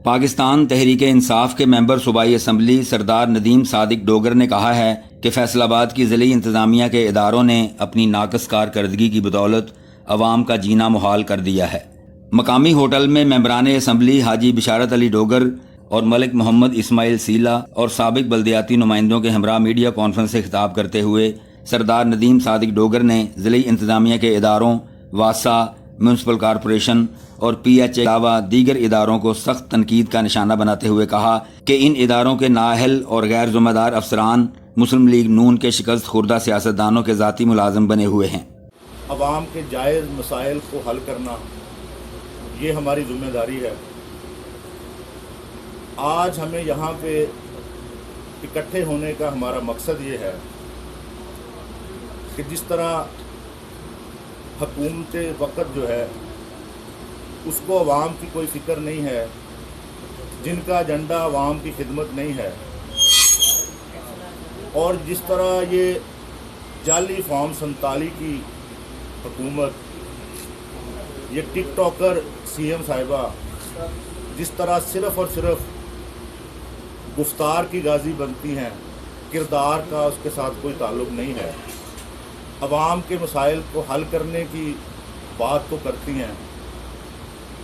پاکستان تحریک انصاف کے ممبر صوبائی اسمبلی سردار ندیم صادق ڈوگر نے کہا ہے کہ فیصل آباد کی ضلعی انتظامیہ کے اداروں نے اپنی ناقص کارکردگی کی بدولت عوام کا جینا محال کر دیا ہے۔ مقامی ہوٹل میں ممبران اسمبلی حاجی بشارت علی ڈوگر اور ملک محمد اسماعیل سیلا اور سابق بلدیاتی نمائندوں کے ہمراہ میڈیا کانفرنس سے خطاب کرتے ہوئے سردار ندیم صادق ڈوگر نے ضلعی انتظامیہ کے اداروں واسا، میونسپل کارپوریشن اور پی ایچ اے کے علاوہ دیگر اداروں کو سخت تنقید کا نشانہ بناتے ہوئے کہا کہ ان اداروں کے نااہل اور غیر ذمہ دار افسران مسلم لیگ نون کے شکست خوردہ سیاستدانوں کے ذاتی ملازم بنے ہوئے ہیں۔ عوام کے جائز مسائل کو حل کرنا یہ ہماری ذمہ داری ہے۔ آج ہمیں یہاں پہ اکٹھے ہونے کا ہمارا مقصد یہ ہے کہ جس طرح حکومت وقت جو ہے اس کو عوام کی کوئی فکر نہیں ہے، جن کا ایجنڈا عوام کی خدمت نہیں ہے، اور جس طرح یہ جعلی فارم 47 کی حکومت، یہ ٹک ٹاکر سی ایم صاحبہ جس طرح صرف اور صرف گفتار کی غازی بنتی ہیں، کردار کا اس کے ساتھ کوئی تعلق نہیں ہے، عوام کے مسائل کو حل کرنے کی بات تو کرتی ہیں،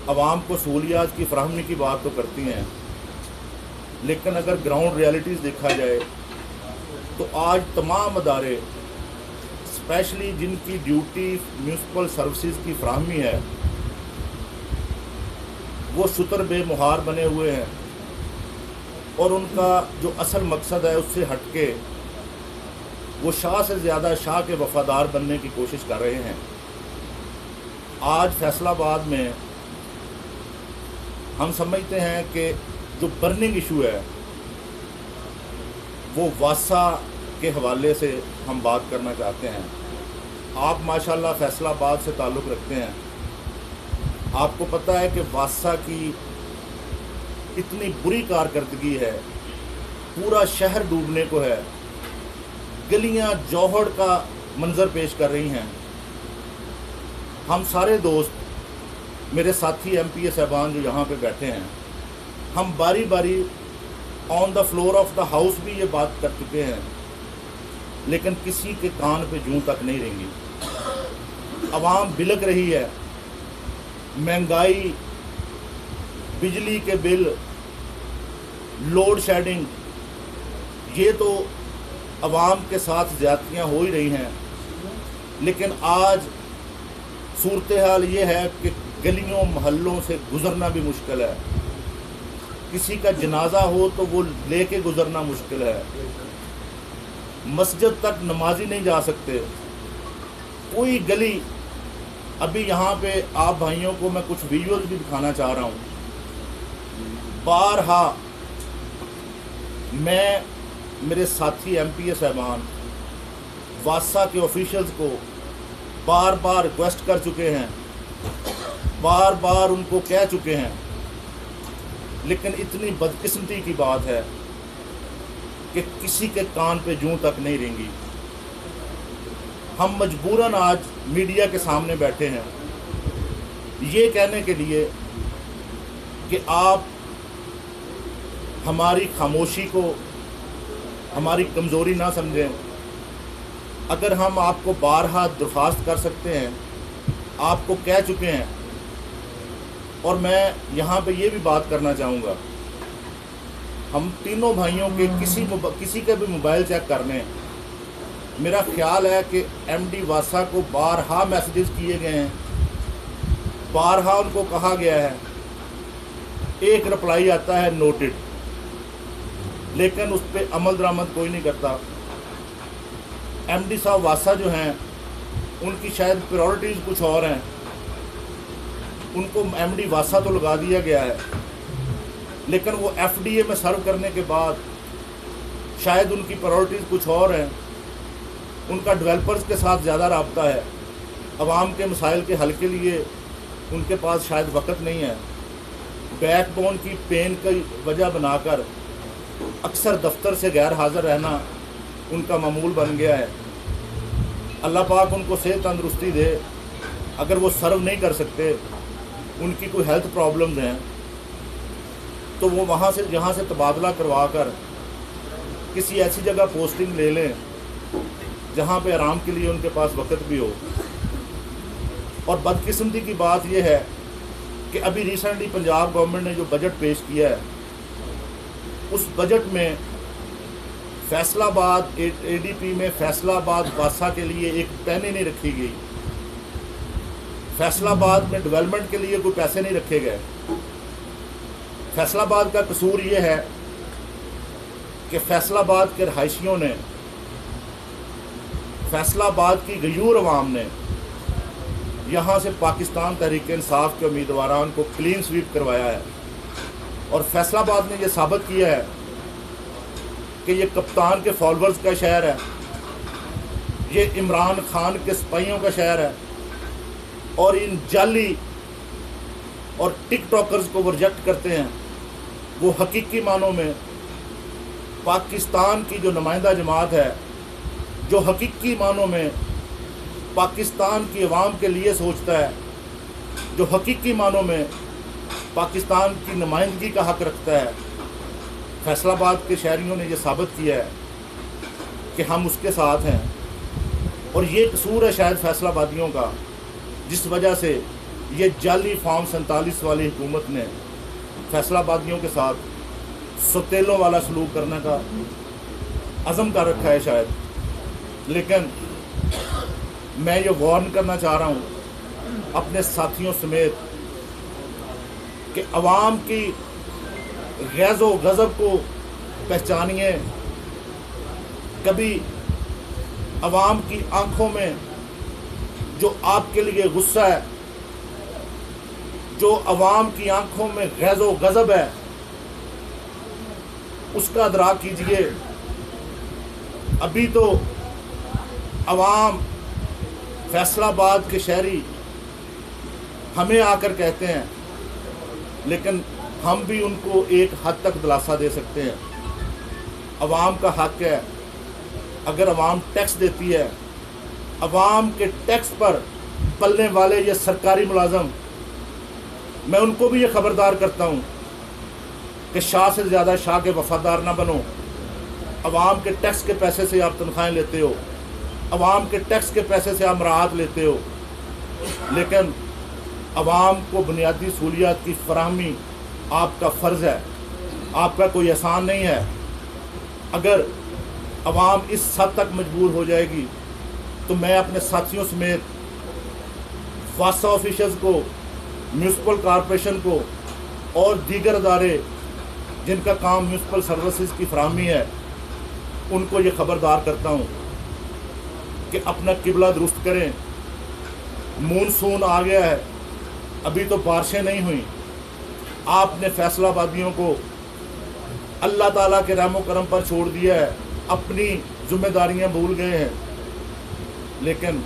عوام کو سہولیات کی فراہمی کی بات تو کرتی ہیں، لیکن اگر گراؤنڈ ریالٹیز دیکھا جائے تو آج تمام ادارے اسپیشلی جن کی ڈیوٹی میونسپل سروسز کی فراہمی ہے وہ شتر بے مہار بنے ہوئے ہیں، اور ان کا جو اصل مقصد ہے اس سے ہٹ کے وہ شاہ سے زیادہ شاہ کے وفادار بننے کی کوشش کر رہے ہیں۔ آج فیصل آباد میں ہم سمجھتے ہیں کہ جو برننگ ایشو ہے وہ واسا کے حوالے سے ہم بات کرنا چاہتے ہیں۔ آپ ماشاءاللہ فیصل آباد سے تعلق رکھتے ہیں، آپ کو پتہ ہے کہ واسا کی اتنی بری کارکردگی ہے، پورا شہر ڈوبنے کو ہے، گلیاں جوہڑ کا منظر پیش کر رہی ہیں۔ ہم سارے دوست، میرے ساتھی ایم پی اے صاحبان جو یہاں پہ بیٹھے ہیں، ہم باری باری on the floor of the house بھی یہ بات کر چکے ہیں، لیکن کسی کے کان پہ جوں تک نہیں رہیں گی۔ عوام بلک رہی ہے، مہنگائی، بجلی کے بل، لوڈ شیڈنگ، یہ تو عوام کے ساتھ زیادتیاں ہو ہی رہی ہیں، لیکن آج صورتحال یہ ہے کہ گلیوں محلوں سے گزرنا بھی مشکل ہے، کسی کا جنازہ ہو تو وہ لے کے گزرنا مشکل ہے، مسجد تک نمازی نہیں جا سکتے، کوئی گلی۔ ابھی یہاں پہ آپ بھائیوں کو میں کچھ ویڈیوز بھی دکھانا چاہ رہا ہوں۔ بارہا میں میرے ساتھی ایم پی اے صاحبان واسا کے آفیشلز کو بار بار ریکویسٹ کر چکے ہیں، بار بار ان کو کہہ چکے ہیں، لیکن اتنی بدقسمتی کی بات ہے کہ کسی کے کان پہ جوں تک نہیں رہیں گی۔ ہم مجبوراً آج میڈیا کے سامنے بیٹھے ہیں یہ کہنے کے لیے کہ آپ ہماری خاموشی کو ہماری کمزوری نہ سمجھیں۔ اگر ہم آپ کو بارہا درخواست کر سکتے ہیں، آپ کو کہہ چکے ہیں، اور میں یہاں پہ یہ بھی بات کرنا چاہوں گا، ہم تینوں بھائیوں کے کسی کے بھی موبائل چیک کرنے، میرا خیال ہے کہ ایم ڈی واسا کو بارہا میسیجز کیے گئے ہیں، بارہا ان کو کہا گیا ہے، ایک رپلائی آتا ہے نوٹڈ، لیکن اس پہ عمل درآمد کوئی نہیں کرتا۔ ایم ڈی صاحب واسا جو ہیں ان کی شاید پریورٹیز کچھ اور ہیں، ان کو ایم ڈی واسا تو لگا دیا گیا ہے، لیکن وہ ایف ڈی اے میں سرو کرنے کے بعد شاید ان کی پریورٹیز کچھ اور ہیں، ان کا ڈیولپرز کے ساتھ زیادہ رابطہ ہے، عوام کے مسائل کے حل کے لیے ان کے پاس شاید وقت نہیں ہے، بیک بون کی پین کی وجہ بنا کر اکثر دفتر سے غیر حاضر رہنا ان کا معمول بن گیا ہے۔ अल्लाह पाक उनको सेहत तंदरुस्ती दे। अगर वो सर्व नहीं कर सकते, उनकी कोई हेल्थ प्रॉब्लम्स हैं, तो वो वहाँ से यहाँ से तबादला करवा कर किसी ऐसी जगह पोस्टिंग ले लें जहाँ पे आराम के लिए उनके पास वक्त भी हो। और बदकिस्मती की बात यह है कि अभी रिसेंटली पंजाब गवर्नमेंट ने जो बजट पेश किया है, उस बजट में फैसलाबाद एडीपी में फैसलाबाद वासा के लिए एक पैनी नहीं रखी गई। फैसलाबाद में डेवलपमेंट के लिए कोई पैसे नहीं रखे गए। फैसलाबाद का कसूर ये है कि फैसलाबाद के रहायशियों ने, फैसलाबाद की गयूर अवाम ने यहाँ से पाकिस्तान तहरीक इंसाफ के उम्मीदवारान को क्लीन स्वीप करवाया है। और फैसलाबाद ने यह साबित किया है कि ये कप्तान के फॉलोअर्स का शहर है, ये इमरान खान के सिपाहियों का शहर है, और इन जाली और टिकटॉकर्स को वो रिजेक्ट करते हैं। वो हकीकी मानों में पाकिस्तान की जो नुमाइंदा जमात है, जो हकीकी मानों में पाकिस्तान की अवाम के लिए सोचता है, जो हकीकी मानों में पाकिस्तान की नुमाइंदगी का हक़ रखता है, फैसलाबाद के शहरियों ने यह साबित किया है कि हम उसके साथ हैं। और ये कसूर है शायद फैसलाबादियों का, जिस वजह से ये जाली फॉर्म 47 वाली हुकूमत ने फैसलाबादियों के साथ सौतेलों वाला सलूक करने का अज़म कर रखा है शायद। लेकिन मैं ये वार्न करना चाह रहा हूँ अपने साथियों समेत कि अवाम की गैज़ो गज़ब को पहचानिए। कभी अवाम की आंखों में जो आपके लिए गुस्सा है, जो अवाम की आंखों में गैज़ो गज़ब है, उसका अदराक कीजिए। अभी तो अवाम, फैसलाबाद के शहरी हमें आकर कहते हैं, लेकिन हम भी उनको एक हद तक दिलासा दे सकते हैं। अवाम का हक़ है, अगर अवाम टैक्स देती है, अवाम के टैक्स पर पलने वाले ये सरकारी मुलाजम, मैं उनको भी ये ख़बरदार करता हूँ कि शाह से ज़्यादा शाह के वफ़ादार ना बनो। अवाम के टैक्स के पैसे से आप तनख्वाहें लेते हो, अवाम के टैक्स के पैसे से आप राहत लेते हो, लेकिन अवाम को बुनियादी सहूलियात की फराहमी आपका फ़र्ज़ है, आपका कोई एहसान नहीं है। अगर अवाम इस हद तक मजबूर हो जाएगी तो मैं अपने साथियों समेत वासा ऑफिसर्स को, म्यूनसिपल कॉरपोरेशन को और दीगर अदारे जिनका काम म्यूनसिपल सर्विसेज की फराहमी है, उनको ये ख़बरदार करता हूँ कि अपना किबला दुरुस्त करें। मानसून आ गया है, अभी तो बारिशें नहीं हुई। आपने फैसलाबादियों को अल्लाह ताला के रहमो करम पर छोड़ दिया है, अपनी जिम्मेदारियां भूल गए हैं। लेकिन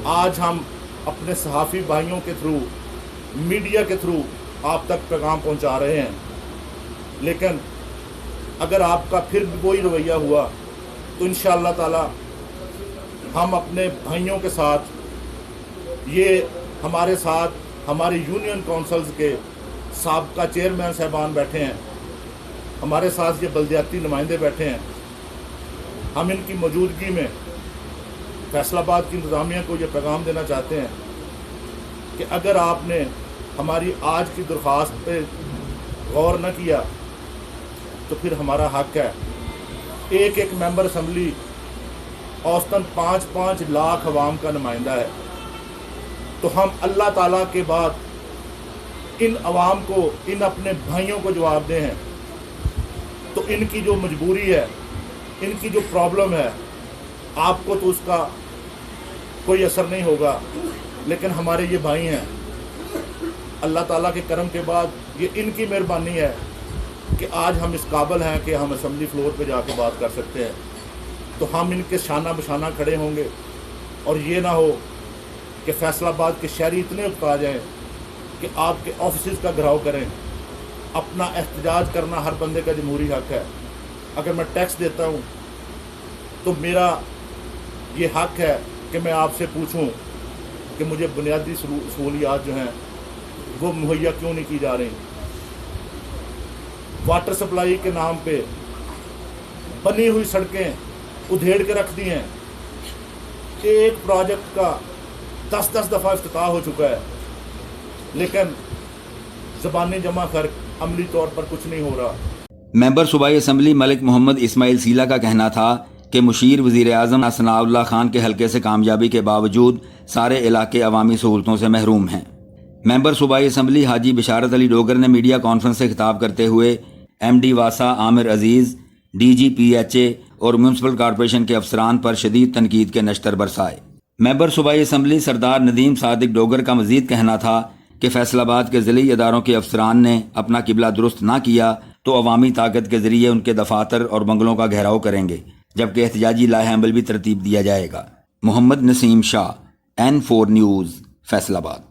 आज हम अपने सहाफ़ी भाइयों के थ्रू, मीडिया के थ्रू आप तक पैगाम पहुंचा रहे हैं। लेकिन अगर आपका फिर भी वही रवैया हुआ तो इंशाअल्लाह ताला हम अपने भाइयों के साथ, ये हमारे साथ हमारे यूनियन काउंसिल्स के साबका चेयरमैन साहबान बैठे हैं, हमारे साथ ये बल्दियाती नुमाइंदे बैठे हैं, हम इनकी मौजूदगी में फैसलाबाद की इंतज़ामिया को ये पैगाम देना चाहते हैं कि अगर आपने हमारी आज की दरख्वास्त पे गौर न किया तो फिर हमारा हक़ है। एक एक मेंबर असम्बली औसतन 5-5 लाख अवाम का नुमाइंदा है, तो हम अल्लाह ताला के बाद इन अवाम को, इन अपने भाइयों को जवाब दें हैं। तो इनकी जो मजबूरी है, इनकी जो प्रॉब्लम है, आपको तो उसका कोई असर नहीं होगा, लेकिन हमारे ये भाई हैं। अल्लाह ताला के करम के बाद ये इनकी मेहरबानी है कि आज हम इस काबिल हैं कि हम असम्बली फ्लोर पे जाके बात कर सकते हैं। तो हम इनके शाना बशाना खड़े होंगे और ये ना हो कि फैसलाबाद के शहरी इतने उकता जाएँ कि आपके ऑफिस का घिराव करें। अपना एहतजाज करना हर बंदे का जमहूरी हक़ है। अगर मैं टैक्स देता हूँ तो मेरा ये हक़ है कि मैं आपसे पूछूं कि मुझे बुनियादी सहूलियात जो हैं वो मुहैया क्यों नहीं की जा रही। वाटर सप्लाई के नाम पे बनी हुई सड़कें उधेड़ के रख दी हैं। एक प्रोजेक्ट का 10-10 दफ़ा इफ्तिताह हो चुका है, लेकिन ज़बानी जमा खर्च अमली तौर पर कुछ नहीं हो रहा। मेंबर सूबाई असम्बली मलिक मोहम्मद इस्माइल सीला का कहना था कि मुशीर वज़ीर आज़म सनाउल्लाह खान के हल्के से कामयाबी के बावजूद सारे इलाके अवामी सहूलतों से महरूम हैं। मेंबर सूबाई असम्बली हाजी बिशारत अली डोगर ने मीडिया कॉन्फ्रेंस से खिताब करते हुए MD वासा आमिर अजीज़, DG PHA और म्यूनसिपल कॉरपोरेशन के अफसरान पर शदीद तनकीद के नश्तर बरसाए। मेंबर सूबाई असम्बली सरदार नदीम सादिक डोगर का मजीद कहना था कि फैसलाबाद के ज़िली इदारों के अफसरान ने अपना किबला दुरुस्त ना किया तो अवामी ताकत के ज़रिए उनके दफातर और बंगलों का घेराव करेंगे, जबकि एहतजाजी लाहे अमल भी तरतीब दिया जाएगा। Mohammad Naseem Shah, N4 news, Faisalabad.